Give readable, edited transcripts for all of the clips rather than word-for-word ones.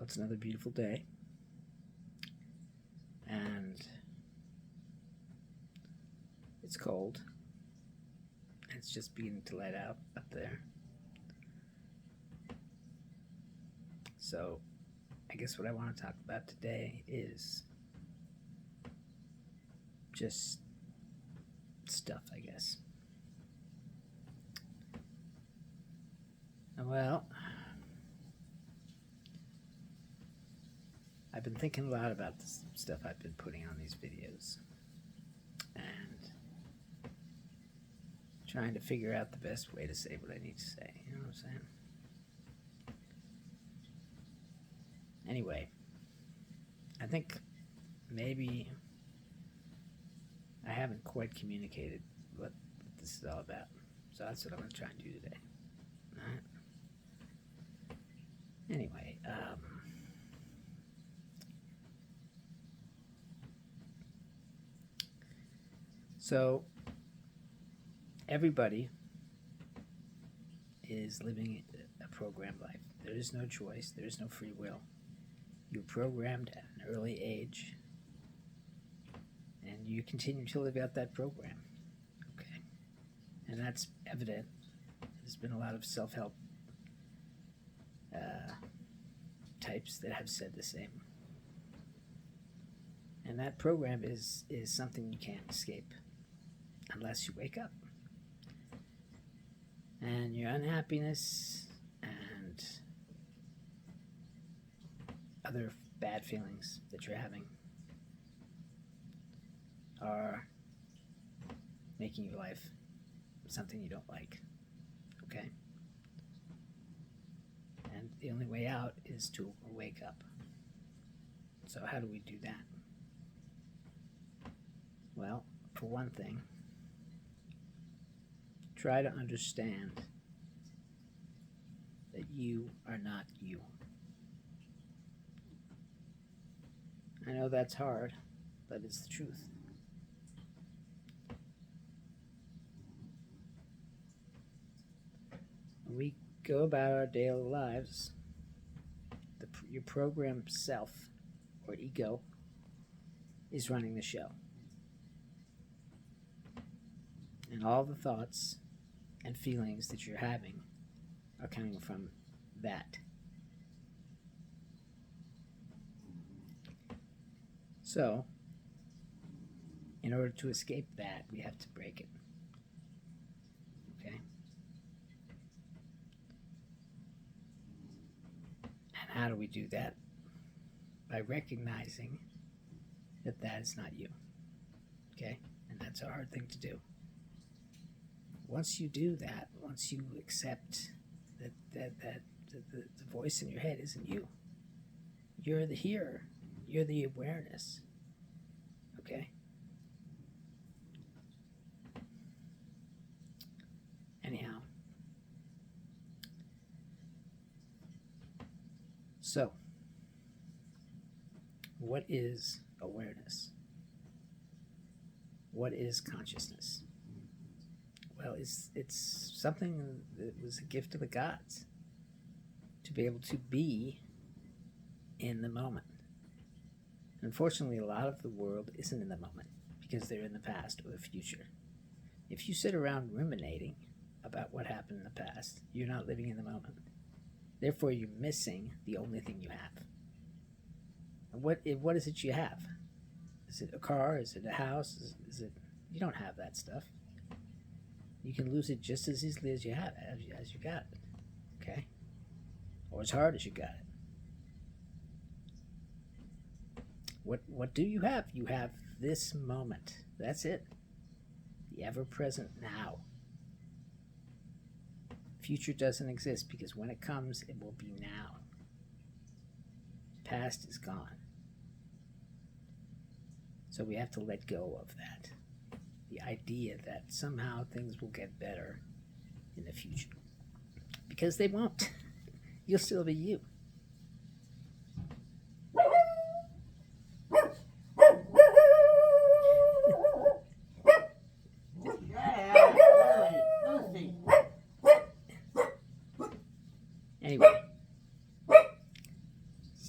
It's another beautiful day, and it's cold. It's just beginning to light out up there. So I guess what I want to talk about today is just stuff, I guess. Well, I've been thinking a lot about the stuff I've been putting on these videos and trying to figure out the best way to say what I need to say. You know what I'm saying? Anyway, I think maybe I haven't quite communicated what this is all about. So that's what I'm going to try and do today. All right? Anyway, so everybody is living a programmed life. There is no choice. There is no free will. You're programmed at an early age, and you continue to live out that program. Okay, and that's evident. There's been a lot of self-help types that have said the same. And that program is something you can't escape unless you wake up. And your unhappiness and other bad feelings that you're having are making your life something you don't like. Okay? And the only way out is to wake up. So how do we do that? Well, for one thing, try to understand that you are not you. I know that's hard, but it's the truth. When we go about our daily lives, your programmed self, or ego, is running the show. And all the thoughts and feelings that you're having are coming from that. So, in order to escape that, we have to break it. Okay? And how do we do that? By recognizing that that is not you. Okay? And that's a hard thing to do. Once you do that, once you accept that the voice in your head isn't you, you're the hearer, you're the awareness. Okay? Anyhow, so what is awareness? What is consciousness? Well, it's something that was a gift of the gods to be able to be in the moment. Unfortunately, a lot of the world isn't in the moment because they're in the past or the future. If you sit around ruminating about what happened in the past, you're not living in the moment. Therefore, you're missing the only thing you have. And what is it you have? Is it a car? Is it a house? Is it? You don't have that stuff. You can lose it just as easily as you have as you got it. Okay? Or as hard as you got it. What do you have? You have this moment. That's it. The ever-present now. Future doesn't exist because when it comes, it will be now. Past is gone. So we have to let go of that. The idea that somehow things will get better in the future. Because they won't. You'll still be you.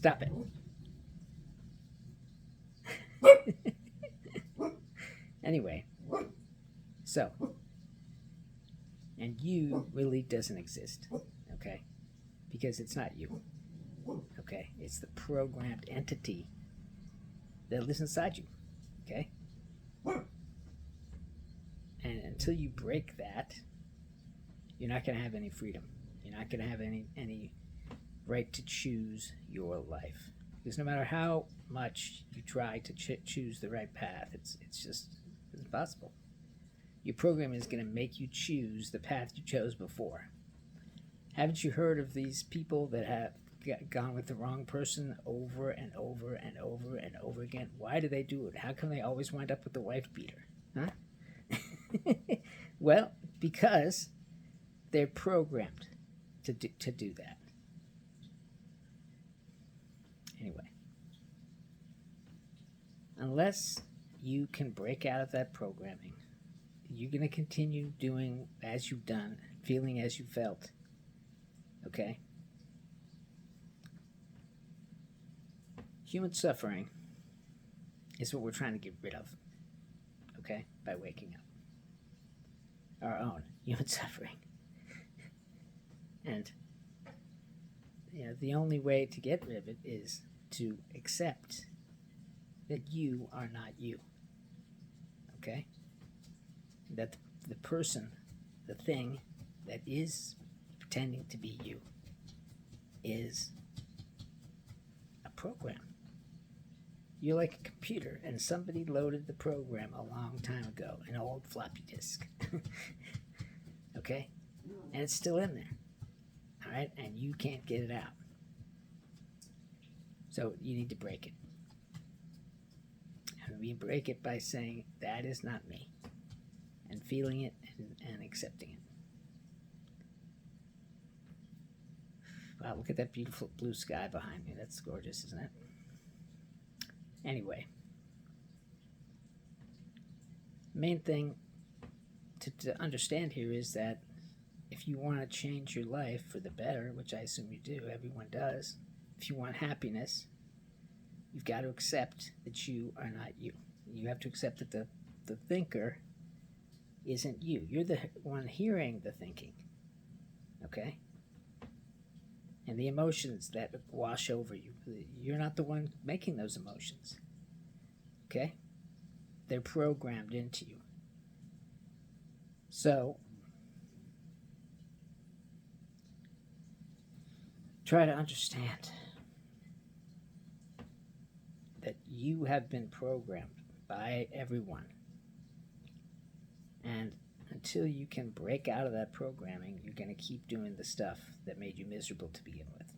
Stop it. Anyway, so, and you really doesn't exist, okay? Because it's not you, okay? It's the programmed entity that lives inside you, okay? And until you break that, you're not going to have any freedom. You're not going to have any right to choose your life. Because no matter how much you try to choose the right path, it's just it's impossible. Your program is going to make you choose the path you chose before. Haven't you heard of these people that have gone with the wrong person over and over and over and over again? Why do they do it? How come they always wind up with the wife beater? Huh? Well, because they're programmed to do that. Anyway, unless you can break out of that programming, you're going to continue doing as you've done, feeling as you felt. Okay? Human suffering is what we're trying to get rid of. Okay? By waking up. Our own human suffering. And the only way to get rid of it is to accept that you are not you. Okay? That the person, the thing that is pretending to be you is a program. You're like a computer, and somebody loaded the program a long time ago, an old floppy disk. Okay? And it's still in there. All right? And you can't get it out. So you need to break it. And we break it by saying, that is not me. And feeling it and accepting it. Wow, look at that beautiful blue sky behind me. That's gorgeous, isn't it? Anyway. Main thing to understand here is that if you want to change your life for the better, which I assume you do, everyone does, if you want happiness, you've got to accept that you are not you. You have to accept that the thinker isn't you. You're the one hearing the thinking. Okay? And the emotions that wash over you, you're not the one making those emotions. Okay? They're programmed into you. So, try to understand that you have been programmed by everyone. And until you can break out of that programming, you're going to keep doing the stuff that made you miserable to begin with.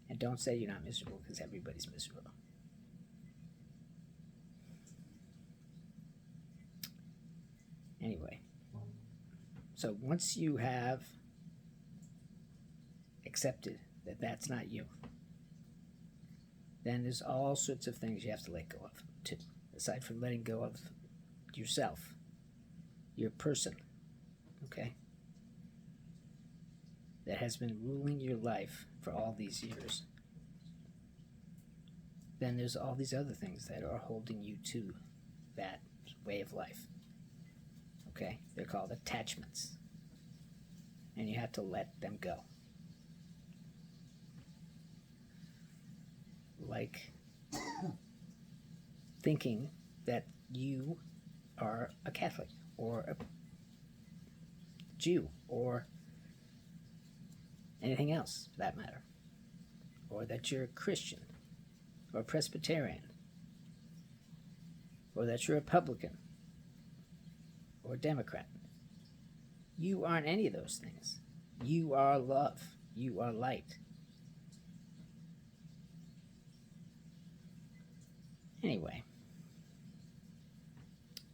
And don't say you're not miserable, because everybody's miserable. Anyway, so once you have accepted that that's not you, then there's all sorts of things you have to let go of, too. Aside from letting go of yourself, your person, okay, that has been ruling your life for all these years, then there's all these other things that are holding you to that way of life. Okay? They're called attachments. And you have to let them go. Like thinking that you are a Catholic or a Jew or anything else for that matter, or that you're a Christian or a Presbyterian, or that you're a Republican or a Democrat. You aren't any of those things. You are love. You are light. Anyway,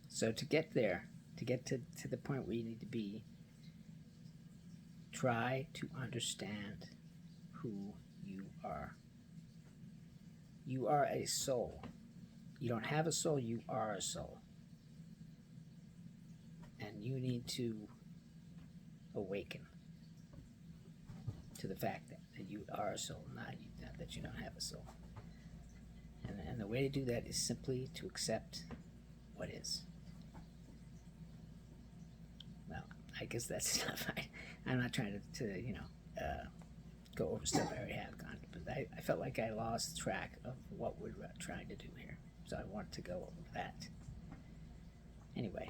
so to get there, to get to the point where you need to be, try to understand who you are. You are a soul. You don't have a soul, you are a soul. And you need to awaken to the fact that you are a soul, not that you don't have a soul. And the way to do that is simply to accept what is. Well, I guess that's enough. I'm not trying to go over stuff I already have gone, but I felt like I lost track of what we're trying to do here. So I want to go over that. Anyway,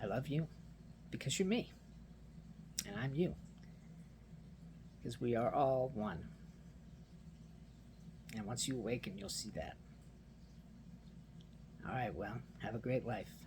I love you because you're me, and I'm you, because we are all one. And once you awaken, you'll see that. All right, well, have a great life.